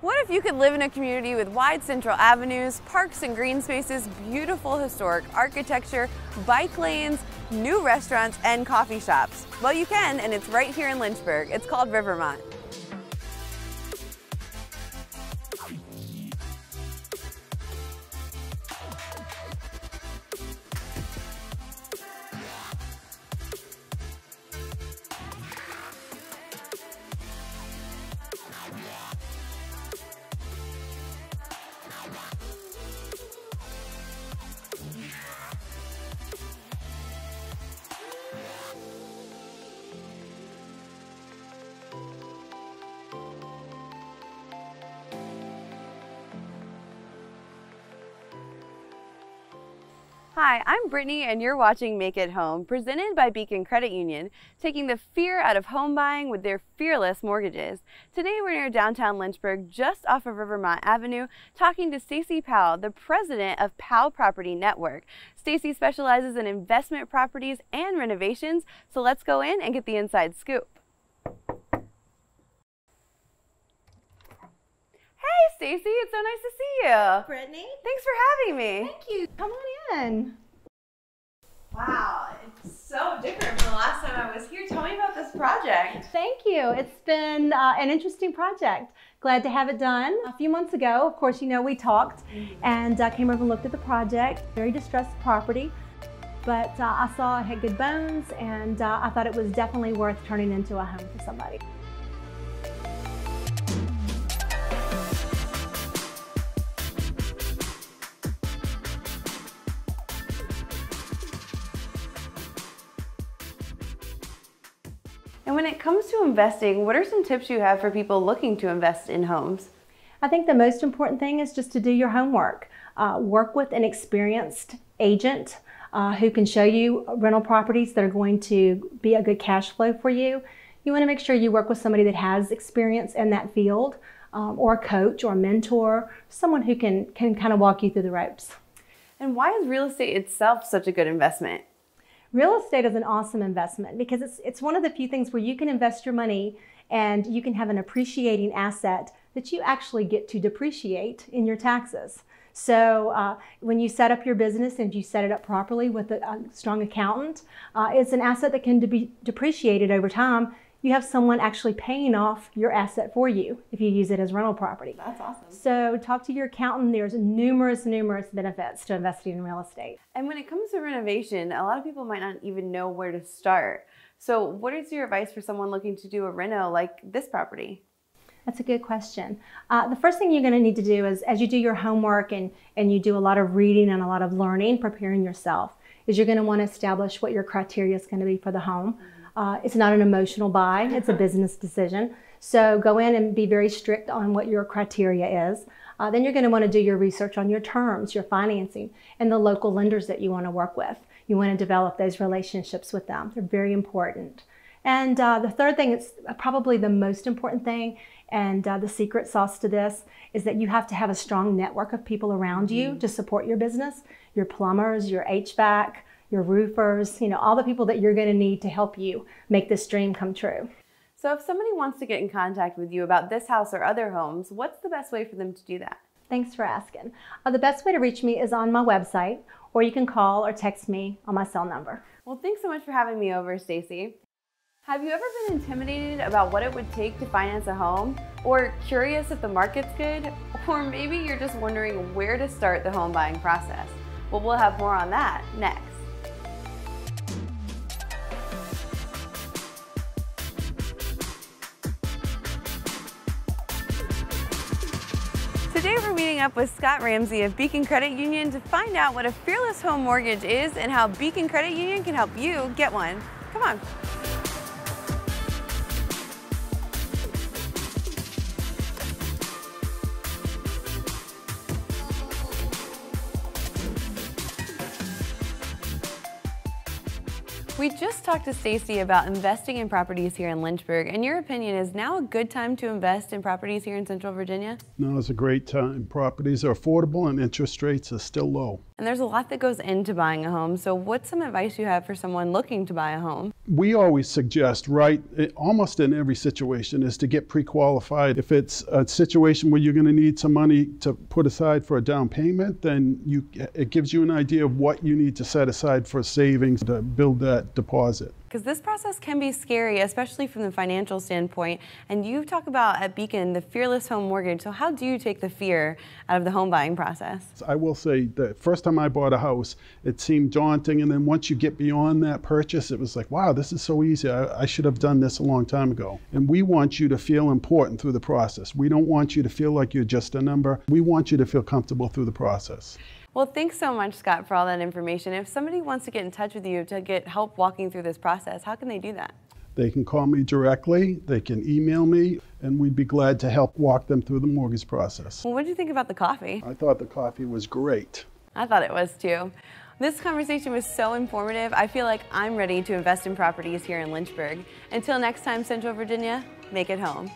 What if you could live in a community with wide central avenues, parks and green spaces, beautiful historic architecture, bike lanes, new restaurants, and coffee shops? Well, you can, and it's right here in Lynchburg. It's called Rivermont. Hi, I'm Brittany and you're watching Make It Home, presented by Beacon Credit Union, taking the fear out of home buying with their fearless mortgages. Today we're near downtown Lynchburg, just off of Rivermont Avenue, talking to Stacy Powell, the president of Powell Property Network. Stacy specializes in investment properties and renovations, so let's go in and get the inside scoop. Hey Stacy, it's so nice to see you. Brittany. Thanks for having me. Thank you. Come on in. Wow, it's so different from the last time I was here. Tell me about this project. Thank you. It's been an interesting project. Glad to have it done. A few months ago, of course, you know, we talked and came over and looked at the project. Very distressed property, but I saw it had good bones and I thought it was definitely worth turning into a home for somebody. And when it comes to investing, what are some tips you have for people looking to invest in homes? I think the most important thing is just to do your homework. Work with an experienced agent who can show you rental properties that are going to be a good cash flow for you. You want to make sure you work with somebody that has experience in that field, or a coach or a mentor, someone who can kind of walk you through the ropes. And why is real estate itself such a good investment? Real estate is an awesome investment because it's one of the few things where you can invest your money and you can have an appreciating asset that you actually get to depreciate in your taxes. So when you set up your business and you set it up properly with a strong accountant, it's an asset that can be depreciated over time. You have someone actually paying off your asset for you if you use it as rental property. That's awesome. So talk to your accountant. There's numerous benefits to investing in real estate. And when it comes to renovation, a lot of people might not even know where to start. So what is your advice for someone looking to do a reno like this property? That's a good question. The first thing you're going to need to do is, as you do your homework and you do a lot of reading and a lot of learning, preparing yourself, is you're going to want to establish what your criteria is going to be for the home. It's not an emotional buy, it's a business decision. So go in and be very strict on what your criteria is. Then you're going to want to do your research on your terms, your financing, and the local lenders that you want to work with. You want to develop those relationships with them. They're very important. And the third thing, it's probably the most important thing, and the secret sauce to this is that you have to have a strong network of people around you to support your business, your plumbers, your HVAC, your roofers, you know, all the people that you're going to need to help you make this dream come true. So if somebody wants to get in contact with you about this house or other homes, what's the best way for them to do that? Thanks for asking. The best way to reach me is on my website, or you can call or text me on my cell number. Well, thanks so much for having me over, Stacy. Have you ever been intimidated about what it would take to finance a home? Or curious if the market's good? Or maybe you're just wondering where to start the home buying process? Well, we'll have more on that next. Today we're meeting up with Scott Ramsey of Beacon Credit Union to find out what a fearless home mortgage is and how Beacon Credit Union can help you get one. Come on. We just talked to Stacy about investing in properties here in Lynchburg, and your opinion, is now a good time to invest in properties here in Central Virginia? No, it's a great time. Properties are affordable and interest rates are still low. And there's a lot that goes into buying a home, so what's some advice you have for someone looking to buy a home? We always suggest, almost in every situation, is to get pre-qualified. If it's a situation where you're going to need some money to put aside for a down payment, then it gives you an idea of what you need to set aside for savings to build that deposit. Because this process can be scary, especially from the financial standpoint. And you talk about at Beacon the fearless home mortgage. So how do you take the fear out of the home buying process? I will say the first time I bought a house, it seemed daunting. And then once you get beyond that purchase, it was like, wow, this is so easy. I should have done this a long time ago. And we want you to feel important through the process. We don't want you to feel like you're just a number. We want you to feel comfortable through the process. Well, thanks so much, Scott, for all that information. If somebody wants to get in touch with you to get help walking through this process, how can they do that? They can call me directly, they can email me, and we'd be glad to help walk them through the mortgage process. Well, what did you think about the coffee? I thought the coffee was great. I thought it was too. This conversation was so informative. I feel like I'm ready to invest in properties here in Lynchburg. Until next time, Central Virginia, make it home.